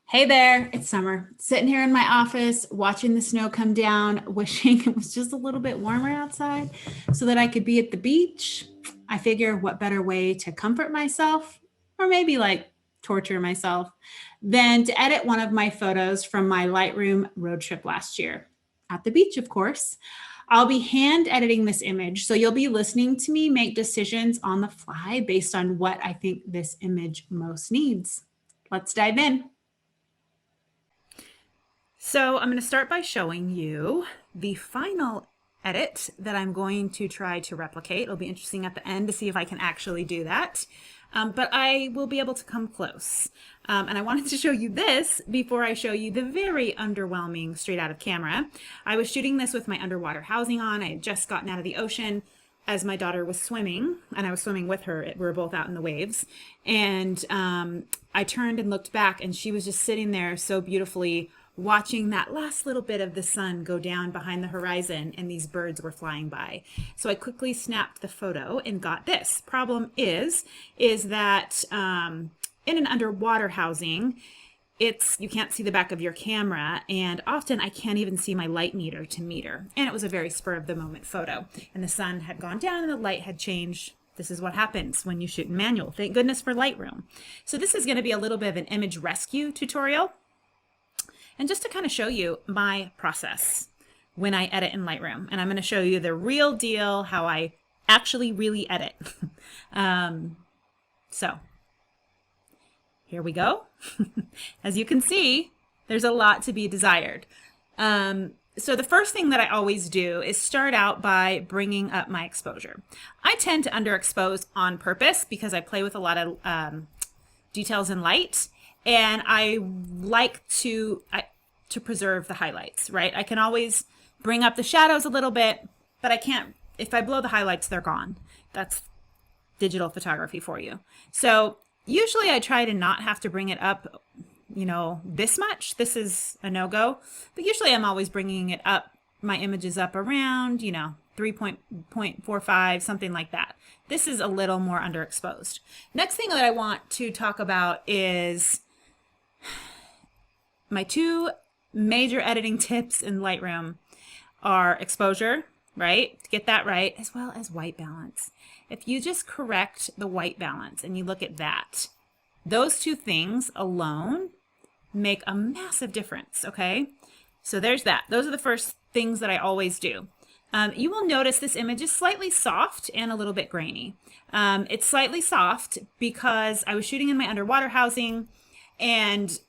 Hey there, it's Summer. Sitting here in my office, watching the snow come down, wishing it was just a little bit warmer outside so that I could be at the beach. I figure what better way to comfort myself, or maybe like torture myself, than to edit one of my photos from my Lightroom road trip last year. At the beach, of course. I'll be hand editing this image, so you'll be listening to me make decisions on the fly based on what I think this image most needs. Let's dive in. So I'm going to start by showing you the final edit that I'm going to try to replicate. It'll be interesting at the end to see if I can actually do that. But I will be able to come close. And I wanted to show you this before I show you the very underwhelming straight out of camera. I was shooting this with my underwater housing on. I had just gotten out of the ocean as my daughter was swimming, and I was swimming with her. We were both out in the waves. And I turned and looked back, and she was just sitting there so beautifully watching that last little bit of the sun go down behind the horizon, and these birds were flying by. So I quickly snapped the photo and got this. Problem is that in an underwater housing, you can't see the back of your camera, and often I can't even see my light meter to meter. And it was a very spur of the moment photo, and the sun had gone down and the light had changed. This is what happens when you shoot in manual. Thank goodness for Lightroom. So this is going to be a little bit of an image rescue tutorial. And just to kind of show you my process when I edit in Lightroom. And I'm going to show you the real deal, how I actually really edit. So here we go. As you can see, there's a lot to be desired. So the first thing that I always do is start out by bringing up my exposure. I tend to underexpose on purpose because I play with a lot of details in light. And I like to preserve the highlights, right? I can always bring up the shadows a little bit, but I can't, if I blow the highlights, they're gone. That's digital photography for you. So usually I try to not have to bring it up, this much. This is a no-go, but usually I'm always bringing it up, my images up around, 3.45, something like that. This is a little more underexposed. Next thing that I want to talk about is my two major editing tips in Lightroom are exposure, right? To get that right, as well as white balance. If you just correct the white balance and you look at that, those two things alone make a massive difference, okay? So there's that. Those are the first things that I always do. You will notice this image is slightly soft and a little bit grainy. It's slightly soft because I was shooting in my underwater housing, and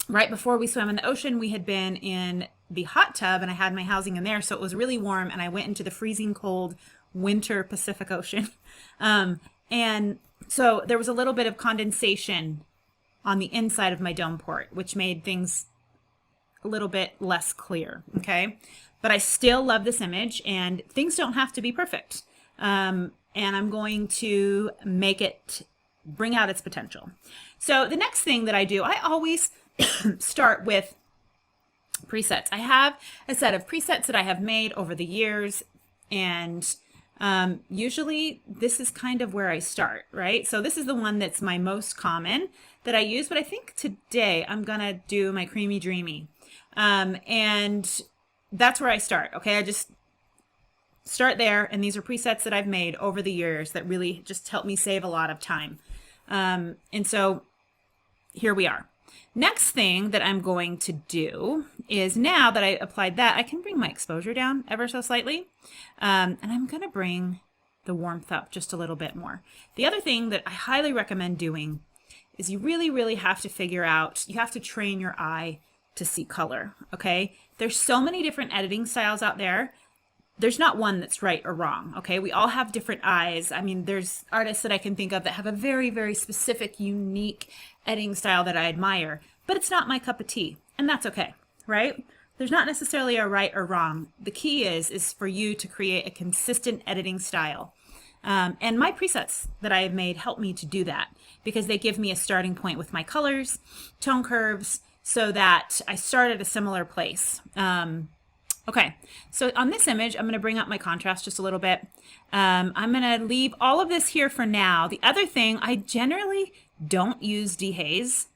right before we swam in the ocean, we had been in the hot tub and I had my housing in there. So it was really warm, and I went into the freezing cold winter Pacific Ocean. And so there was a little bit of condensation on the inside of my dome port, which made things a little bit less clear. Okay. But I still love this image, and things don't have to be perfect. And I'm going to make it bring out its potential. So the next thing that I do, I always start with presets. I have a set of presets that I have made over the years, and usually this is kind of where I start, right? So this is the one that's my most common that I use, but I think today I'm gonna do my Creamy Dreamy. And that's where I start, okay? I just start there, and these are presets that I've made over the years that really just help me save a lot of time. And so here we are. Next thing that I'm going to do is, now that I applied that, I can bring my exposure down ever so slightly. And I'm going to bring the warmth up just a little bit more. The other thing that I highly recommend doing is you really, really have to figure out, you have to train your eye to see color, okay? There's so many different editing styles out there. There's not one that's right or wrong, okay? We all have different eyes. I mean, there's artists that I can think of that have a very, very specific, unique editing style that I admire, but it's not my cup of tea, and that's okay, right? There's not necessarily a right or wrong. The key is for you to create a consistent editing style. And my presets that I have made help me to do that, because they give me a starting point with my colors, tone curves, so that I start at a similar place. Okay, so on this image, I'm going to bring up my contrast just a little bit. I'm going to leave all of this here for now. The other thing, I generally don't use dehaze.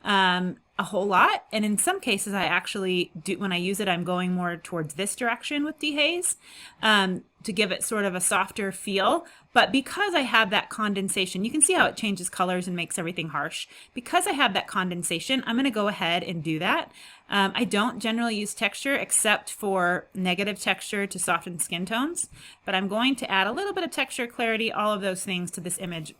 a whole lot. And in some cases, I actually do, when I use it, I'm going more towards this direction with dehaze to give it sort of a softer feel. But because I have that condensation, you can see how it changes colors and makes everything harsh. Because I have that condensation, I'm going to go ahead and do that. I don't generally use texture except for negative texture to soften skin tones, but I'm going to add a little bit of texture, clarity, all of those things to this image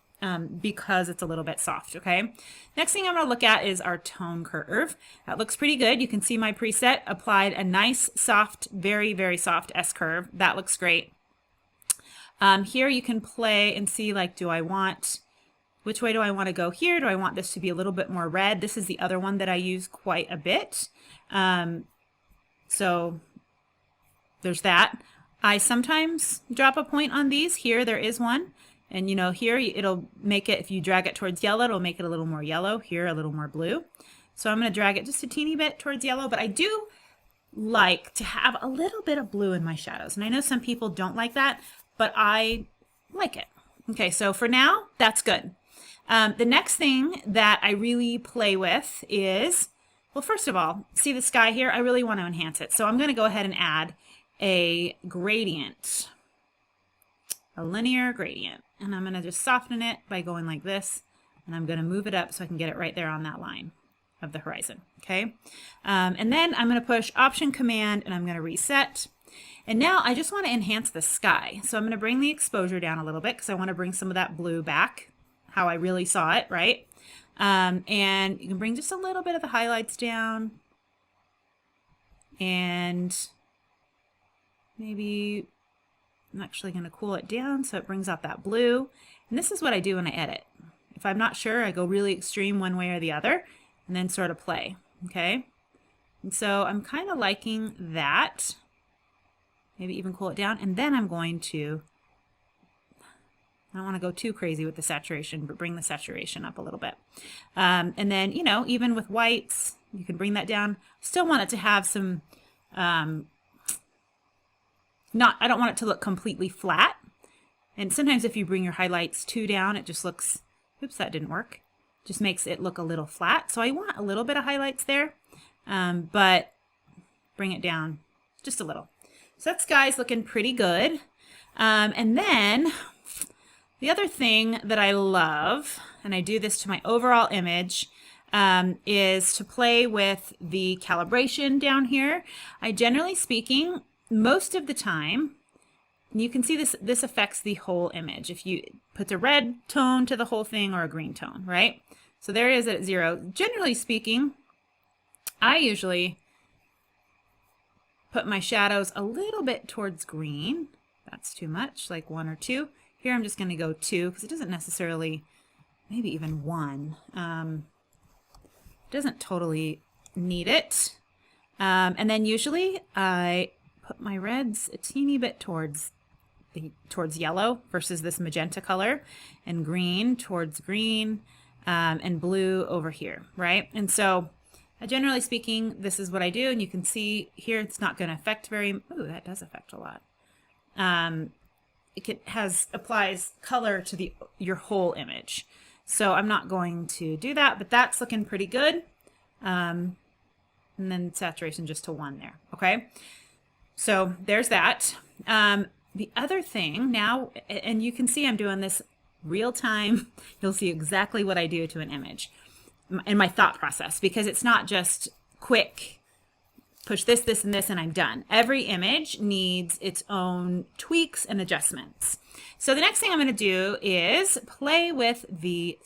because it's a little bit soft, okay? Next thing I'm going to look at is our tone curve. That looks pretty good. You can see my preset applied a nice, soft, very, very soft S-curve. That looks great. Here you can play and see, like, which way do I want to go here? Do I want this to be a little bit more red? This is the other one that I use quite a bit. So there's that. I sometimes drop a point on these. Here there is one. And you know, here it'll make it, if you drag it towards yellow, it'll make it a little more yellow. Here, a little more blue. So I'm going to drag it just a teeny bit towards yellow, but I do like to have a little bit of blue in my shadows. And I know some people don't like that, but I like it. Okay, so for now, that's good. The next thing that I really play with is, well, first of all, see the sky here? I really want to enhance it. So I'm going to go ahead and add a gradient, a linear gradient. And I'm going to just soften it by going like this. And I'm going to move it up so I can get it right there on that line of the horizon. Okay. And then I'm going to push Option Command and I'm going to reset. And now I just want to enhance the sky. So I'm going to bring the exposure down a little bit because I want to bring some of that blue back, how I really saw it, right? And you can bring just a little bit of the highlights down. And maybe I'm actually going to cool it down so it brings out that blue. And this is what I do when I edit. If I'm not sure, I go really extreme one way or the other and then sort of play, okay? And so I'm kind of liking that. Maybe even cool it down. And then I'm going to, I don't want to go too crazy with the saturation, but bring the saturation up a little bit. And then, you know, even with whites, you can bring that down. Still want it to have some, I don't want it to look completely flat. And sometimes if you bring your highlights too down, it just looks, oops, that didn't work. Just makes it look a little flat. So I want a little bit of highlights there, but bring it down just a little. So that sky's looking pretty good. And then the other thing that I love, and I do this to my overall image, is to play with the calibration down here. I generally speaking, most of the time, you can see this affects the whole image. If you put a red tone to the whole thing or a green tone, right? So there it is at 0. Generally speaking, I usually put my shadows a little bit towards green. That's too much, like 1 or 2. Here I'm just going to go 2 because it doesn't necessarily, maybe even 1. Doesn't totally need it. And then usually I put my reds a teeny bit towards yellow versus this magenta color, and green towards green, and blue over here, right? And so generally speaking, this is what I do, and you can see here it's not going to affect ooh, that does affect a lot. It applies color to your whole image. So I'm not going to do that, but that's looking pretty good. And then saturation just to 1 there, okay? So there's that. The other thing now, and you can see I'm doing this real time. You'll see exactly what I do to an image in my thought process, because it's not just quick, push this, this, and this, and I'm done. Every image needs its own tweaks and adjustments. So the next thing I'm going to do is play with the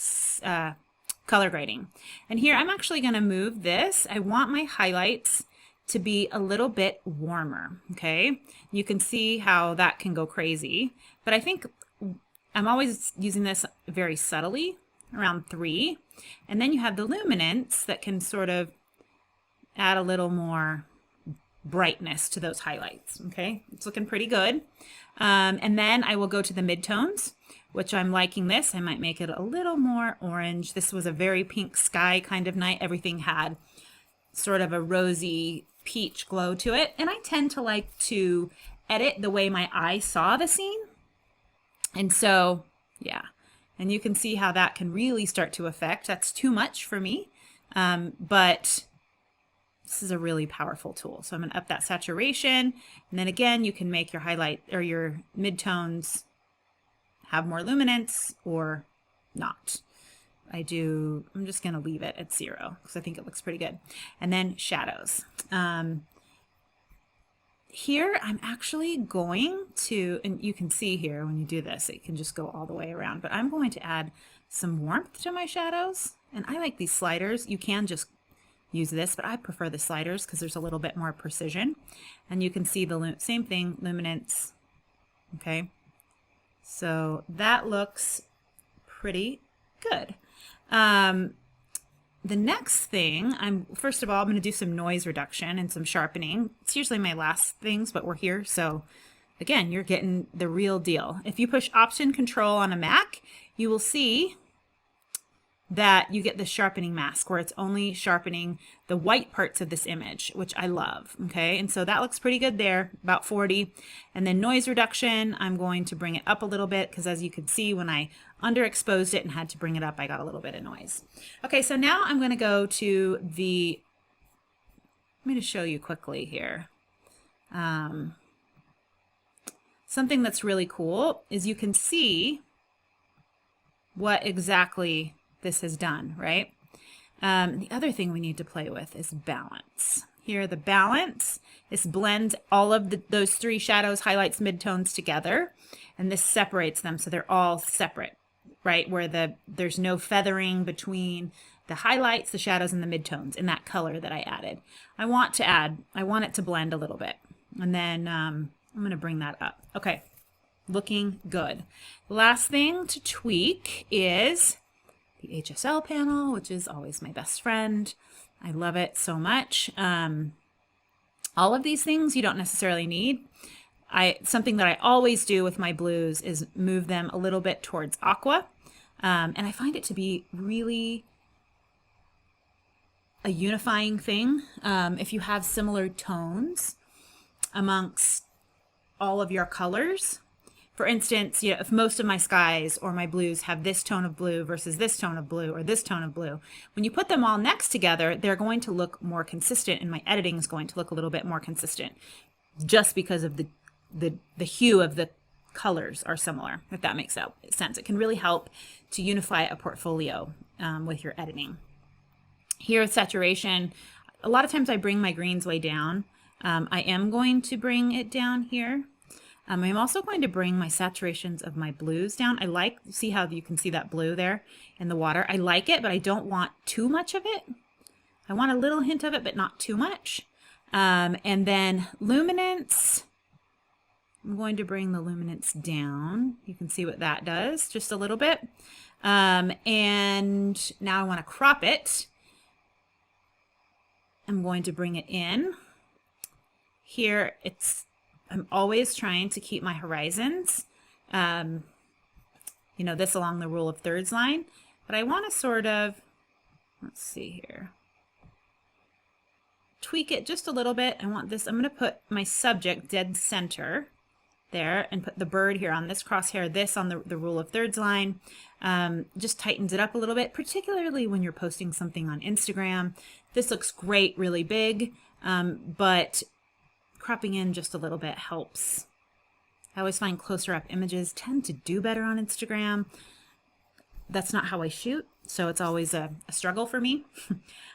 color grading. And here I'm actually going to move this. I want my highlights to be a little bit warmer, okay? You can see how that can go crazy, but I think I'm always using this very subtly, around 3, and then you have the luminance that can sort of add a little more brightness to those highlights, okay? It's looking pretty good. And then I will go to the midtones, which I'm liking this. I might make it a little more orange. This was a very pink sky kind of night. Everything had sort of a rosy peach glow to it. And I tend to like to edit the way my eye saw the scene. And so, yeah. And you can see how that can really start to affect. That's too much for me. but this is a really powerful tool. So I'm going to up that saturation. And then again, you can make your highlight or your midtones have more luminance or not. I'm just going to leave it at 0 because I think it looks pretty good. And then shadows. Here I'm actually going to, and you can see here when you do this, it can just go all the way around, but I'm going to add some warmth to my shadows. And I like these sliders. You can just use this, but I prefer the sliders because there's a little bit more precision. And you can see the same thing, luminance. Okay. So that looks pretty good. The next thing, first of all, I'm going to do some noise reduction and some sharpening. It's usually my last things, but we're here. So again, you're getting the real deal. If you push Option Control on a Mac, you will see that you get the sharpening mask where it's only sharpening the white parts of this image, which I love. Okay, and so that looks pretty good there, about 40. And then noise reduction, I'm going to bring it up a little bit because as you can see, when I underexposed it and had to bring it up, I got a little bit of noise. Okay, so now I'm going to go to the, let me just show you quickly here. Something that's really cool is you can see what exactly this has done, right? The other thing we need to play with is balance. Here, the balance is blends all of those 3 shadows, highlights, midtones together, and this separates them so they're all separate, right? Where there's no feathering between the highlights, the shadows, and the midtones in that color that I added. I want it to blend a little bit, and then I'm going to bring that up. Okay, looking good. Last thing to tweak is the HSL panel, which is always my best friend. I love it so much. All of these things you don't necessarily need. Something that I always do with my blues is move them a little bit towards aqua. And I find it to be really a unifying thing. If you have similar tones amongst all of your colors, for instance, if most of my skies or my blues have this tone of blue versus this tone of blue or this tone of blue, when you put them all next together, they're going to look more consistent, and my editing is going to look a little bit more consistent just because of the hue of the colors are similar, if that makes sense. It can really help to unify a portfolio with your editing. Here with saturation, a lot of times I bring my greens way down. I am going to bring it down here. I'm also going to bring my saturations of my blues down. See how you can see that blue there in the water. I like it, but I don't want too much of it. I want a little hint of it, but not too much. And then luminance, I'm going to bring the luminance down. You can see what that does, just a little bit. And now I want to crop it. I'm going to bring it in. Here, I'm always trying to keep my horizons, this along the rule of thirds line, but I want to sort of, let's see here, tweak it just a little bit. I'm going to put my subject dead center there and put the bird here on this crosshair, this on the rule of thirds line. Just tightens it up a little bit, particularly when you're posting something on Instagram. This looks great, really big, but cropping in just a little bit helps. I always find closer up images tend to do better on Instagram. That's not how I shoot, so it's always a struggle for me.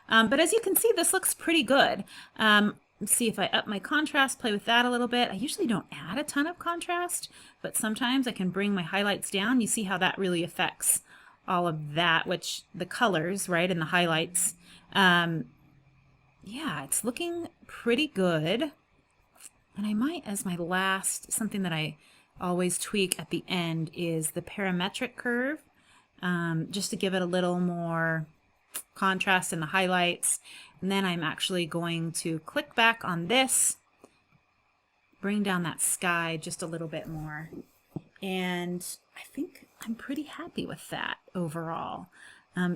But as you can see, this looks pretty good. Let's see if I up my contrast, play with that a little bit. I usually don't add a ton of contrast, but sometimes I can bring my highlights down. You see how that really affects all of that, which the colors, right, and the highlights. Yeah, it's looking pretty good. And I might, as my last, something that I always tweak at the end is the parametric curve, just to give it a little more contrast in the highlights. And then I'm actually going to click back on this, bring down that sky just a little bit more. And I think I'm pretty happy with that overall.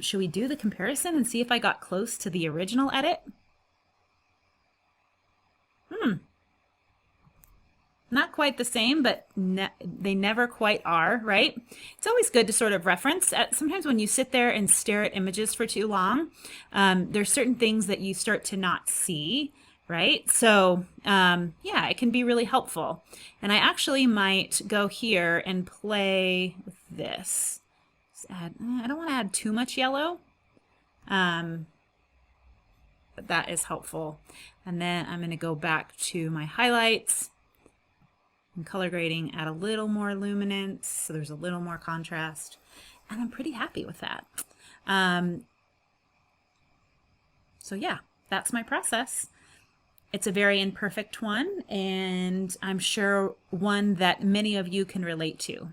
Should we do the comparison and see if I got close to the original edit? not quite the same, but they never quite are, right? It's always good to sort of reference. Sometimes when you sit there and stare at images for too long, there's certain things that you start to not see, right? So yeah, it can be really helpful. And I actually might go here and play with this. I don't want to add too much yellow, but that is helpful. And then I'm going to go back to my highlights and color grading, add a little more luminance so there's a little more contrast, and I'm pretty happy with that. So yeah, that's my process. It's a very imperfect one, and I'm sure one that many of you can relate to,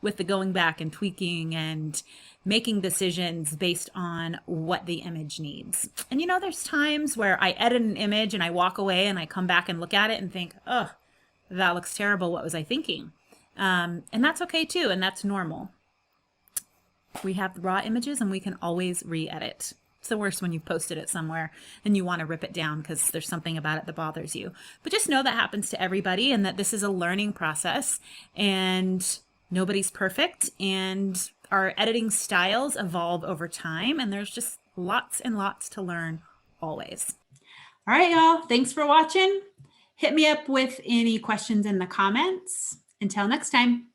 with the going back and tweaking and making decisions based on what the image needs. And you know, there's times where I edit an image and I walk away and I come back and look at it and think, oh, that looks terrible. What was I thinking? And that's okay too, and that's normal. We have raw images and we can always re-edit. It's the worst when you've posted it somewhere and you want to rip it down because there's something about it that bothers you. But just know that happens to everybody, and that this is a learning process, and nobody's perfect, and our editing styles evolve over time, and there's just lots and lots to learn always. All right, y'all. Thanks for watching. Hit me up with any questions in the comments. Until next time.